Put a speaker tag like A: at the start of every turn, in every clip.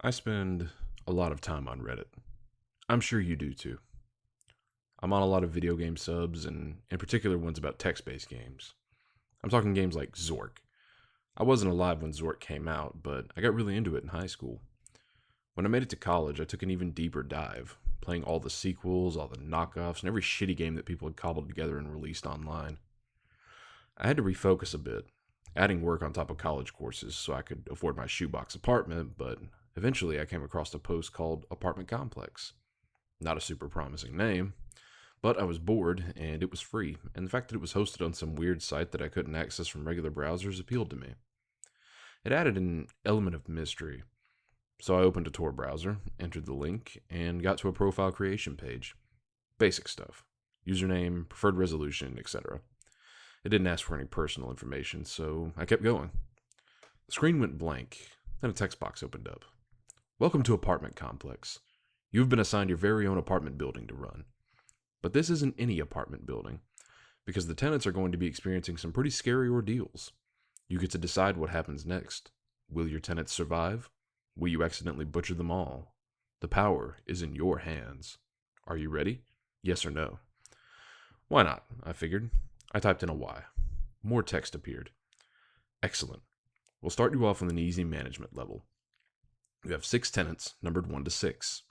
A: I spend a lot of time on Reddit. I'm sure you do too. I'm on a lot of video game subs, and in particular ones about text-based games. I'm talking games like Zork. I wasn't alive when Zork came out, but I got really into it in high school. When I made it to college, I took an even deeper dive, playing all the sequels, all the knockoffs, and every shitty game that people had cobbled together and released online. I had to refocus a bit, adding work on top of college courses so I could afford my shoebox apartment, but eventually I came across a post called Apartment Complex. Not a super promising name, but I was bored and it was free, and the fact that it was hosted on some weird site that I couldn't access from regular browsers appealed to me. It added an element of mystery, so I opened a Tor browser, entered the link, and got to a profile creation page. Basic stuff. Username, preferred resolution, etc. It didn't ask for any personal information, so I kept going. The screen went blank, then a text box opened up. Welcome to Apartment Complex. You've been assigned your very own apartment building to run. But this isn't any apartment building, because the tenants are going to be experiencing some pretty scary ordeals. You get to decide what happens next. Will your tenants survive? Will you accidentally butcher them all? The power is in your hands. Are you ready? Yes or no? Why not? I figured. I typed in a Y. More text appeared. Excellent. We'll start you off on an easy management level. You have 6 tenants, numbered 1 to 6.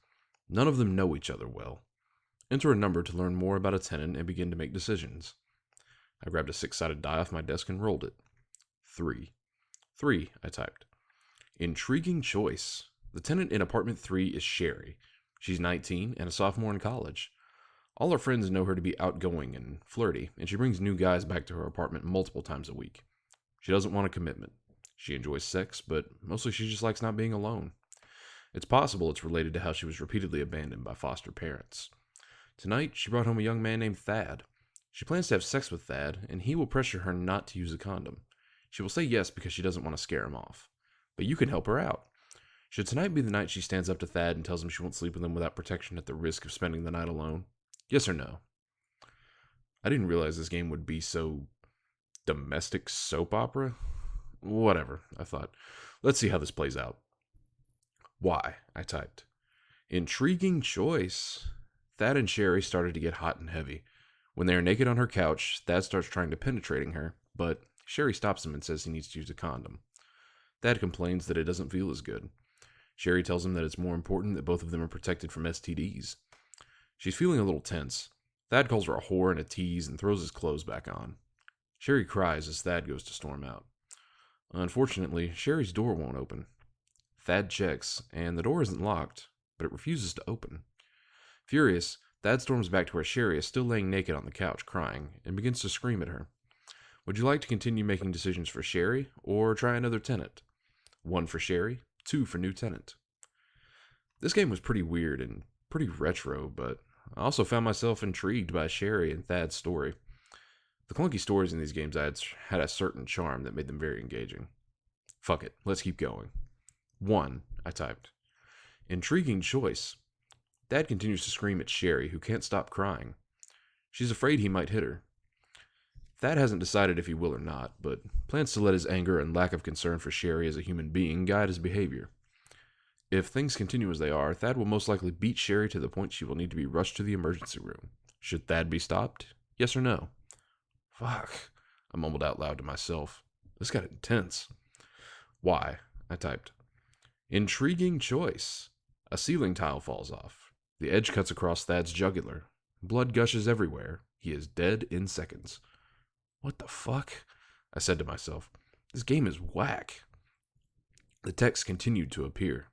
A: None of them know each other well. Enter a number to learn more about a tenant and begin to make decisions. I grabbed a 6-sided die off my desk and rolled it. 3. 3, I typed. Intriguing choice. The tenant in apartment 3 is Sherry. She's 19 and a sophomore in college. All her friends know her to be outgoing and flirty, and she brings new guys back to her apartment multiple times a week. She doesn't want a commitment. She enjoys sex, but mostly she just likes not being alone. It's possible it's related to how she was repeatedly abandoned by foster parents. Tonight, she brought home a young man named Thad. She plans to have sex with Thad, and he will pressure her not to use a condom. She will say yes because she doesn't want to scare him off. But you can help her out. Should tonight be the night she stands up to Thad and tells him she won't sleep with him without protection at the risk of spending the night alone? Yes or no? I didn't realize this game would be so domestic soap opera. Whatever, I thought. Let's see how this plays out. Why? I typed. Intriguing choice. Thad and Sherry started to get hot and heavy. When they are naked on her couch, Thad starts trying to penetrating her, but Sherry stops him and says he needs to use a condom. Thad complains that it doesn't feel as good. Sherry tells him that it's more important that both of them are protected from STDs. She's feeling a little tense. Thad calls her a whore and a tease and throws his clothes back on. Sherry cries as Thad goes to storm out. Unfortunately, Sherry's door won't open. Thad checks, and the door isn't locked, but it refuses to open. Furious, Thad storms back to where Sherry is still laying naked on the couch, crying, and begins to scream at her. Would you like to continue making decisions for Sherry, or try another tenant? 1 for Sherry, 2 for new tenant. This game was pretty weird and pretty retro, but I also found myself intrigued by Sherry and Thad's story. The clunky stories in these games had a certain charm that made them very engaging. Fuck it, let's keep going. 1, I typed. Intriguing choice. Thad continues to scream at Sherry, who can't stop crying. She's afraid he might hit her. Thad hasn't decided if he will or not, but plans to let his anger and lack of concern for Sherry as a human being guide his behavior. If things continue as they are, Thad will most likely beat Sherry to the point she will need to be rushed to the emergency room. Should Thad be stopped? Yes or no? Fuck, I mumbled out loud to myself. This got intense. Why? I typed. Intriguing choice. A ceiling tile falls off. The edge cuts across Thad's jugular. Blood gushes everywhere. He is dead in seconds. What the fuck? I said to myself. This game is whack. The text continued to appear.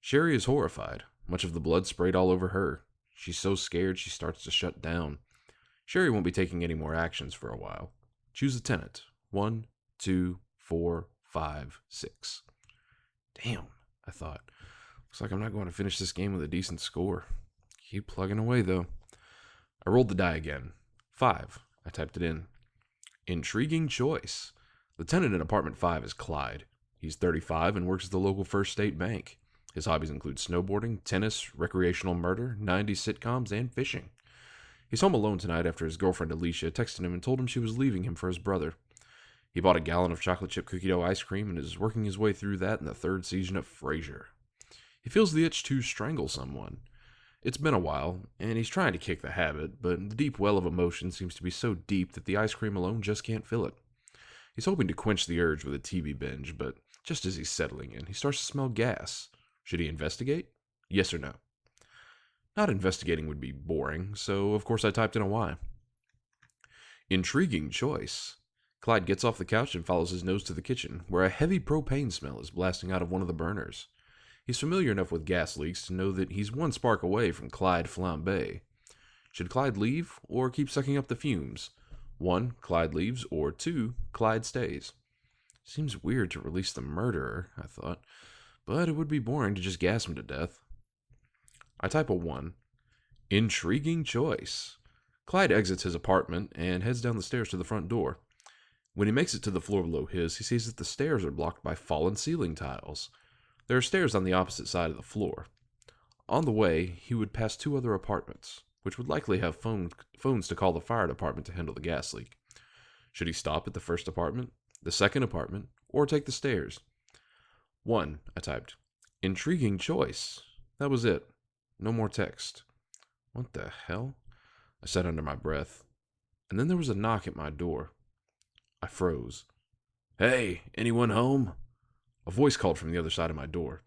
A: Sherry is horrified. Much of the blood sprayed all over her. She's so scared she starts to shut down. Sherry won't be taking any more actions for a while. Choose a tenant. 1, 2, 4, 5, 6. Damn, I thought. Looks like I'm not going to finish this game with a decent score. Keep plugging away, though. I rolled the die again. 5. I typed it in. Intriguing choice. The tenant in apartment 5 is Clyde. He's 35 and works at the local First State Bank. His hobbies include snowboarding, tennis, recreational murder, 90s sitcoms, and fishing. He's home alone tonight after his girlfriend Alicia texted him and told him she was leaving him for his brother. He bought a gallon of chocolate chip cookie dough ice cream and is working his way through that in the 3rd season of Frasier. He feels the itch to strangle someone. It's been a while, and he's trying to kick the habit, but the deep well of emotion seems to be so deep that the ice cream alone just can't fill it. He's hoping to quench the urge with a TV binge, but just as he's settling in, he starts to smell gas. Should he investigate? Yes or no? Not investigating would be boring, so of course I typed in a Y. Intriguing choice. Clyde gets off the couch and follows his nose to the kitchen, where a heavy propane smell is blasting out of one of the burners. He's familiar enough with gas leaks to know that he's one spark away from Clyde Flambe. Should Clyde leave, or keep sucking up the fumes? 1. Clyde leaves, or 2. Clyde stays. Seems weird to release the murderer, I thought, but it would be boring to just gas him to death. I type a 1. Intriguing choice. Clyde exits his apartment and heads down the stairs to the front door. When he makes it to the floor below his, he sees that the stairs are blocked by fallen ceiling tiles. There are stairs on the opposite side of the floor. On the way, he would pass 2 other apartments, which would likely have phones to call the fire department to handle the gas leak. Should he stop at the first apartment, the second apartment, or take the stairs? 1, I typed. Intriguing choice. That was it. No more text. What the hell? I said under my breath. And then there was a knock at my door. I froze. Hey, anyone home? A voice called from the other side of my door.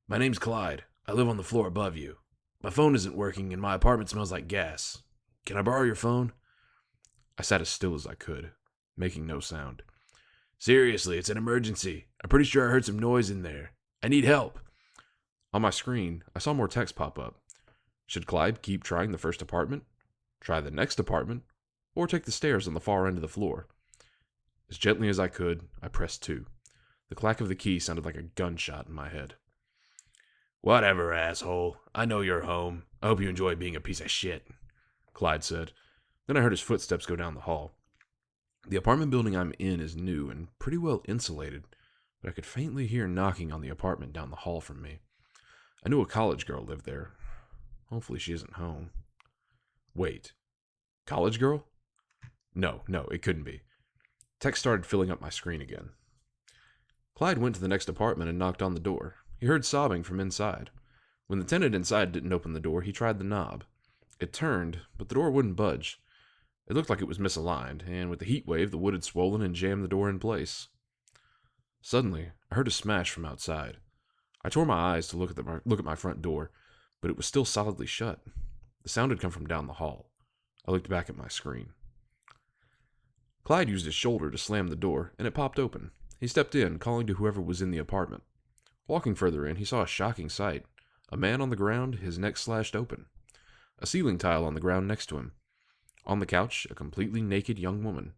A: My name's Clyde. I live on the floor above you. My phone isn't working and my apartment smells like gas. Can I borrow your phone? I sat as still as I could, making no sound. Seriously, it's an emergency. I'm pretty sure I heard some noise in there. I need help. On my screen, I saw more text pop up. Should Clyde keep trying the first apartment, try the next apartment, or take the stairs on the far end of the floor? As gently as I could, I pressed 2. The clack of the key sounded like a gunshot in my head. Whatever, asshole. I know you're home. I hope you enjoy being a piece of shit, Clyde said. Then I heard his footsteps go down the hall. The apartment building I'm in is new and pretty well insulated, but I could faintly hear knocking on the apartment down the hall from me. I knew a college girl lived there. Hopefully she isn't home. Wait. College girl? No, it couldn't be. Text started filling up my screen again. Clyde went to the next apartment and knocked on the door. He heard sobbing from inside. When the tenant inside didn't open the door, he tried the knob. It turned, but the door wouldn't budge. It looked like it was misaligned, and with the heat wave, the wood had swollen and jammed the door in place. Suddenly, I heard a smash from outside. I tore my eyes to look at my front door, but it was still solidly shut. The sound had come from down the hall. I looked back at my screen. Clyde used his shoulder to slam the door, and it popped open. He stepped in, calling to whoever was in the apartment. Walking further in, he saw a shocking sight. A man on the ground, his neck slashed open. A ceiling tile on the ground next to him. On the couch, a completely naked young woman.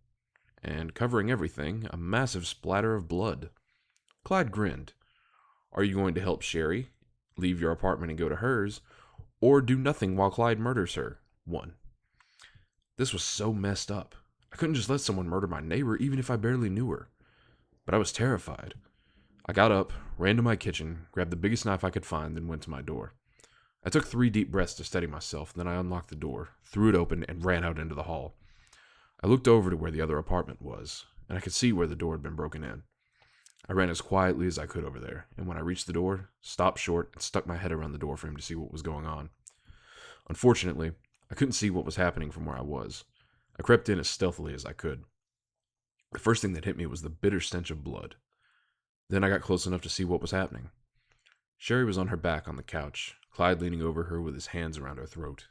A: And covering everything, a massive splatter of blood. Clyde grinned. Are you going to help Sherry, leave your apartment and go to hers, or do nothing while Clyde murders her? 1. This was so messed up. I couldn't just let someone murder my neighbor even if I barely knew her. But I was terrified. I got up, ran to my kitchen, grabbed the biggest knife I could find, then went to my door. I took 3 deep breaths to steady myself, then I unlocked the door, threw it open, and ran out into the hall. I looked over to where the other apartment was, and I could see where the door had been broken in. I ran as quietly as I could over there, and when I reached the door, stopped short and stuck my head around the door frame to see what was going on. Unfortunately, I couldn't see what was happening from where I was. I crept in as stealthily as I could. The first thing that hit me was the bitter stench of blood. Then I got close enough to see what was happening. Sherry was on her back on the couch, Clyde leaning over her with his hands around her throat.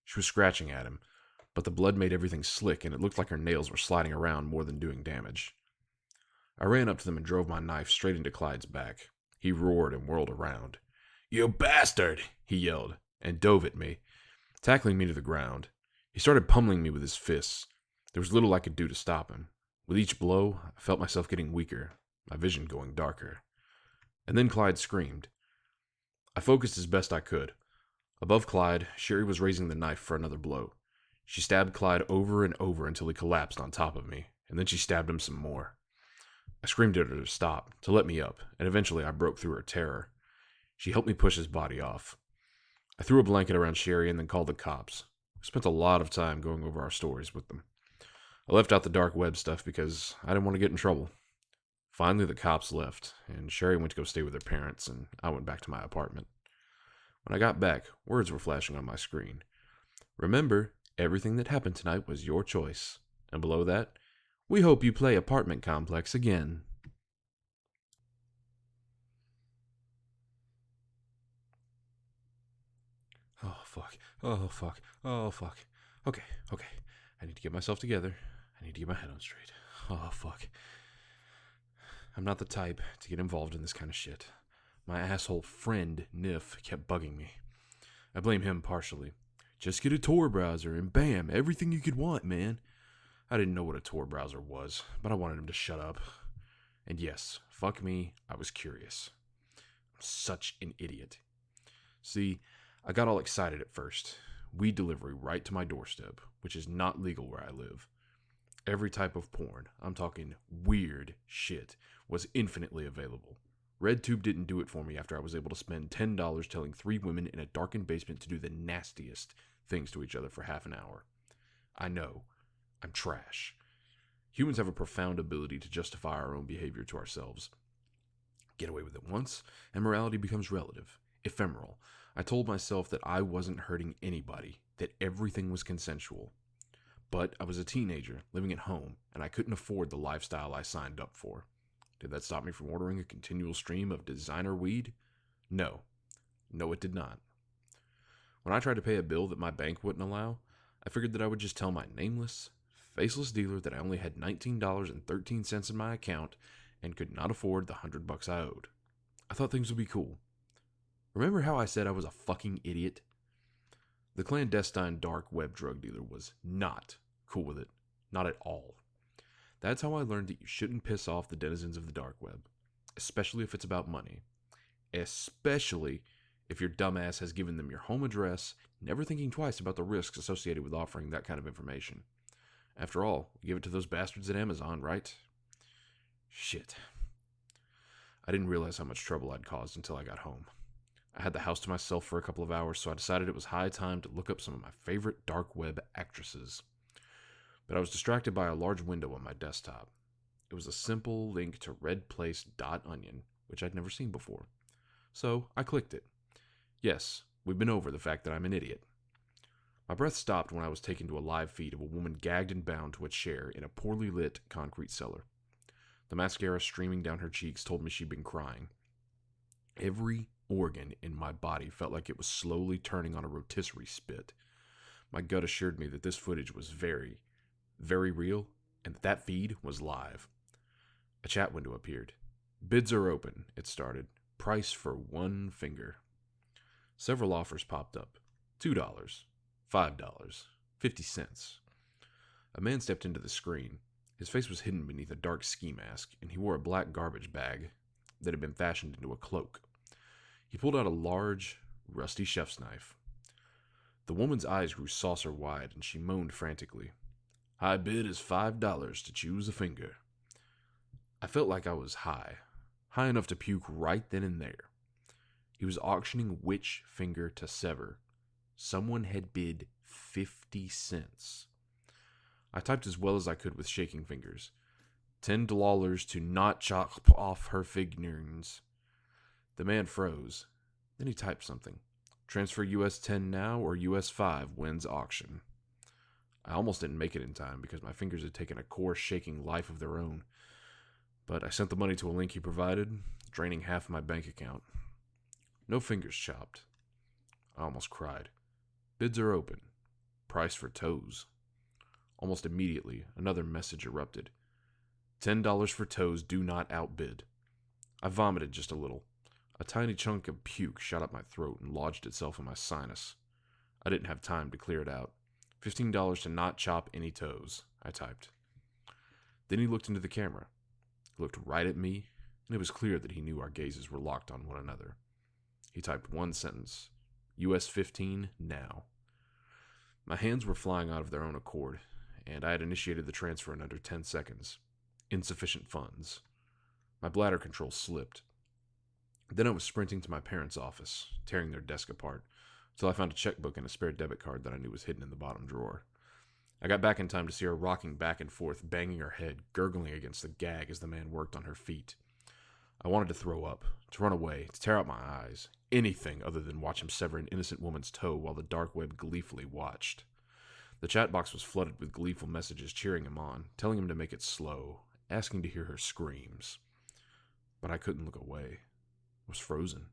A: She was scratching at him, but the blood made everything slick and it looked like her nails were sliding around more than doing damage. I ran up to them and drove my knife straight into Clyde's back. He roared and whirled around. "You bastard!" he yelled, and dove at me, tackling me to the ground. He started pummeling me with his fists. There was little I could do to stop him. With each blow, I felt myself getting weaker, my vision going darker. And then Clyde screamed. I focused as best I could. Above Clyde, Sherry was raising the knife for another blow. She stabbed Clyde over and over until he collapsed on top of me, and then she stabbed him some more. I screamed at her to stop, to let me up, and eventually I broke through her terror. She helped me push his body off. I threw a blanket around Sherry and then called the cops. We spent a lot of time going over our stories with them. I left out the dark web stuff because I didn't want to get in trouble. Finally, the cops left, and Sherry went to go stay with her parents, and I went back to my apartment. When I got back, words were flashing on my screen. Remember, everything that happened tonight was your choice. And below that, we hope you play Apartment Complex again. Oh, fuck. Oh, fuck. Oh, fuck. Okay. I need to get myself together. I need to get my head on straight. Oh, fuck. I'm not the type to get involved in this kind of shit. My asshole friend, Niff, kept bugging me. I blame him partially. Just get a Tor browser and bam, everything you could want, man. I didn't know what a Tor browser was, but I wanted him to shut up. And yes, fuck me, I was curious. I'm such an idiot. See, I got all excited at first. Weed delivery right to my doorstep, which is not legal where I live. Every type of porn, I'm talking weird shit, was infinitely available. RedTube didn't do it for me after I was able to spend $10 telling 3 women in a darkened basement to do the nastiest things to each other for half an hour. I know, I'm trash. Humans have a profound ability to justify our own behavior to ourselves. Get away with it once, and morality becomes relative, ephemeral. I told myself that I wasn't hurting anybody, that everything was consensual. But I was a teenager, living at home, and I couldn't afford the lifestyle I signed up for. Did that stop me from ordering a continual stream of designer weed? No. No, it did not. When I tried to pay a bill that my bank wouldn't allow, I figured that I would just tell my nameless, faceless dealer that I only had $19.13 in my account and could not afford the $100 I owed. I thought things would be cool. Remember how I said I was a fucking idiot? The clandestine dark web drug dealer was not cool with it. Not at all. That's how I learned that you shouldn't piss off the denizens of the dark web, especially if it's about money. Especially if your dumbass has given them your home address, never thinking twice about the risks associated with offering that kind of information. After all, we give it to those bastards at Amazon, right? Shit. I didn't realize how much trouble I'd caused until I got home. I had the house to myself for a couple of hours, so I decided it was high time to look up some of my favorite dark web actresses. But I was distracted by a large window on my desktop. It was a simple link to redplace.onion, which I'd never seen before. So I clicked it. Yes, we've been over the fact that I'm an idiot. My breath stopped when I was taken to a live feed of a woman gagged and bound to a chair in a poorly lit concrete cellar. The mascara streaming down her cheeks told me she'd been crying. Every organ in my body felt like it was slowly turning on a rotisserie spit. My gut assured me that this footage was very, very real, and that feed was live. A chat window appeared. Bids are open, it started. Price for one finger. Several offers popped up. $2, $5, 50 cents. A man stepped into the screen. His face was hidden beneath a dark ski mask, and he wore a black garbage bag that had been fashioned into a cloak. He pulled out a large, rusty chef's knife. The woman's eyes grew saucer-wide, and she moaned frantically. High bid is $5 to choose a finger. I felt like I was high enough to puke right then and there. He was auctioning which finger to sever. Someone had bid 50 cents. I typed as well as I could with shaking fingers. $10 to not chop off her fingers. The man froze. Then he typed something. Transfer US 10 now or US 5 wins auction. I almost didn't make it in time because my fingers had taken a core-shaking life of their own. But I sent the money to a link he provided, draining half of my bank account. No fingers chopped. I almost cried. Bids are open. Price for toes. Almost immediately, another message erupted. $10 for toes, do not outbid. I vomited just a little. A tiny chunk of puke shot up my throat and lodged itself in my sinus. I didn't have time to clear it out. $15 to not chop any toes, I typed. Then he looked into the camera. He looked right at me, and it was clear that he knew our gazes were locked on one another. He typed one sentence. US 15 now. My hands were flying out of their own accord, and I had initiated the transfer in under 10 seconds. Insufficient funds. My bladder control slipped. Then I was sprinting to my parents' office, tearing their desk apart, until I found a checkbook and a spare debit card that I knew was hidden in the bottom drawer. I got back in time to see her rocking back and forth, banging her head, gurgling against the gag as the man worked on her feet. I wanted to throw up, to run away, to tear out my eyes. Anything other than watch him sever an innocent woman's toe while the dark web gleefully watched. The chat box was flooded with gleeful messages cheering him on, telling him to make it slow, asking to hear her screams. But I couldn't look away. I was frozen.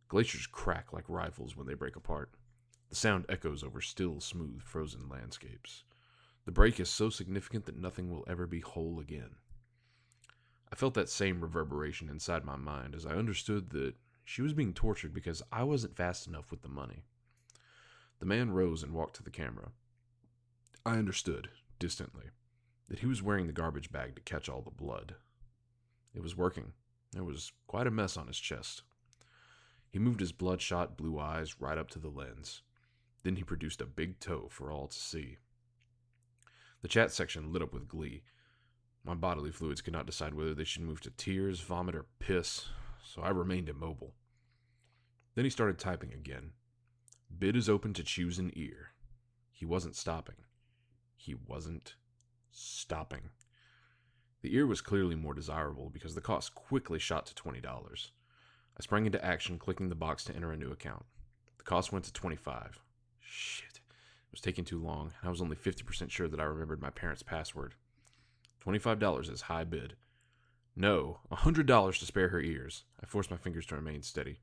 A: Glaciers crack like rifles when they break apart. The sound echoes over still, smooth, frozen landscapes. The break is so significant that nothing will ever be whole again. I felt that same reverberation inside my mind as I understood that she was being tortured because I wasn't fast enough with the money. The man rose and walked to the camera. I understood, distantly, that he was wearing the garbage bag to catch all the blood. It was working. There was quite a mess on his chest. He moved his bloodshot blue eyes right up to the lens. Then he produced a big toe for all to see. The chat section lit up with glee. My bodily fluids could not decide whether they should move to tears, vomit, or piss, so I remained immobile. Then he started typing again. Bid is open to choose an ear. He wasn't stopping. He wasn't stopping. The ear was clearly more desirable because the cost quickly shot to $20. I sprang into action, clicking the box to enter a new account. The cost went to $25. Shit. It was taking too long, and I was only 50% sure that I remembered my parents' password. $25 is high bid. No, $100 to spare her ears. I forced my fingers to remain steady.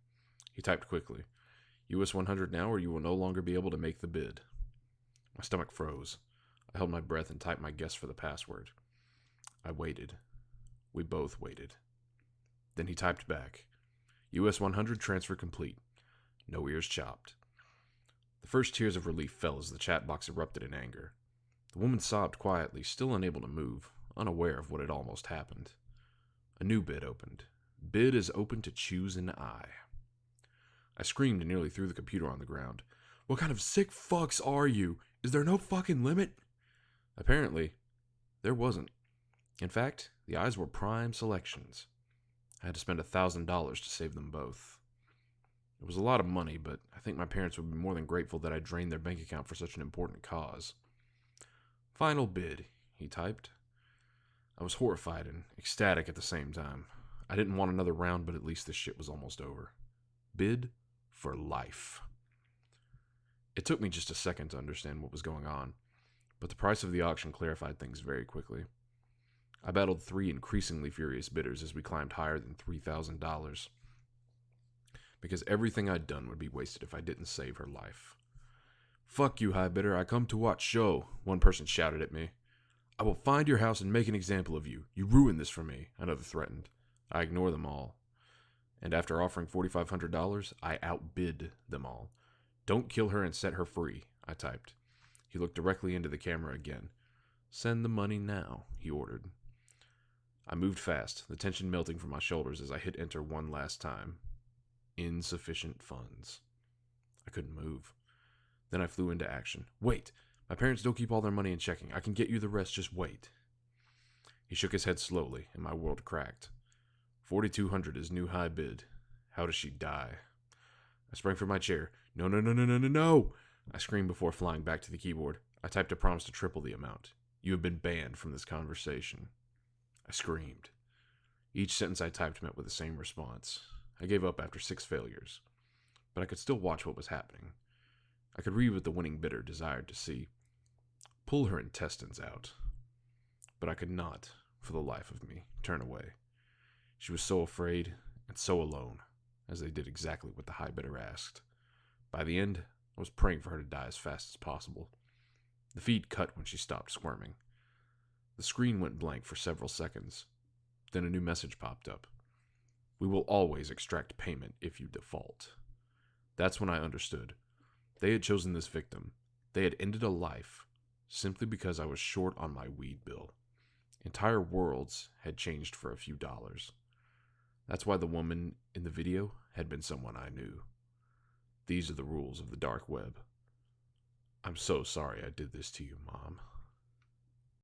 A: He typed quickly. US 100 now, or you will no longer be able to make the bid. My stomach froze. I held my breath and typed my guess for the password. I waited. We both waited. Then he typed back. US 100 transfer complete. No ears chopped. The first tears of relief fell as the chat box erupted in anger. The woman sobbed quietly, still unable to move, unaware of what had almost happened. A new bid opened. Bid is open to choose an eye. I screamed and nearly threw the computer on the ground. What kind of sick fucks are you? Is there no fucking limit? Apparently, there wasn't. In fact, the eyes were prime selections. I had to spend $1,000 to save them both. It was a lot of money, but I think my parents would be more than grateful that I drained their bank account for such an important cause. Final bid, he typed. I was horrified and ecstatic at the same time. I didn't want another round, but at least this shit was almost over. Bid for life. It took me just a second to understand what was going on, but the price of the auction clarified things very quickly. I battled 3 increasingly furious bidders as we climbed higher than $3,000. Because everything I'd done would be wasted if I didn't save her life. Fuck you, high bidder, I come to watch show, one person shouted at me. I will find your house and make an example of you. You ruined this for me, another threatened. I ignore them all. And after offering $4,500, I outbid them all. Don't kill her and set her free, I typed. He looked directly into the camera again. Send the money now, he ordered. I moved fast, the tension melting from my shoulders as I hit enter one last time. Insufficient funds. I couldn't move. Then I flew into action. Wait! My parents don't keep all their money in checking. I can get you the rest, just wait. He shook his head slowly, and my world cracked. 4,200 is new high bid. How does she die? I sprang from my chair. No, no, no, no, no, no, no! I screamed before flying back to the keyboard. I typed a promise to triple the amount. You have been banned from this conversation. I screamed. Each sentence I typed met with the same response. I gave up after 6 failures. But I could still watch what was happening. I could read what the winning bidder desired to see. Pull her intestines out. But I could not, for the life of me, turn away. She was so afraid and so alone, as they did exactly what the high bidder asked. By the end, I was praying for her to die as fast as possible. The feed cut when she stopped squirming. The screen went blank for several seconds. Then a new message popped up. We will always extract payment if you default. That's when I understood. They had chosen this victim. They had ended a life simply because I was short on my weed bill. Entire worlds had changed for a few dollars. That's why the woman in the video had been someone I knew. These are the rules of the dark web. I'm so sorry I did this to you, Mom.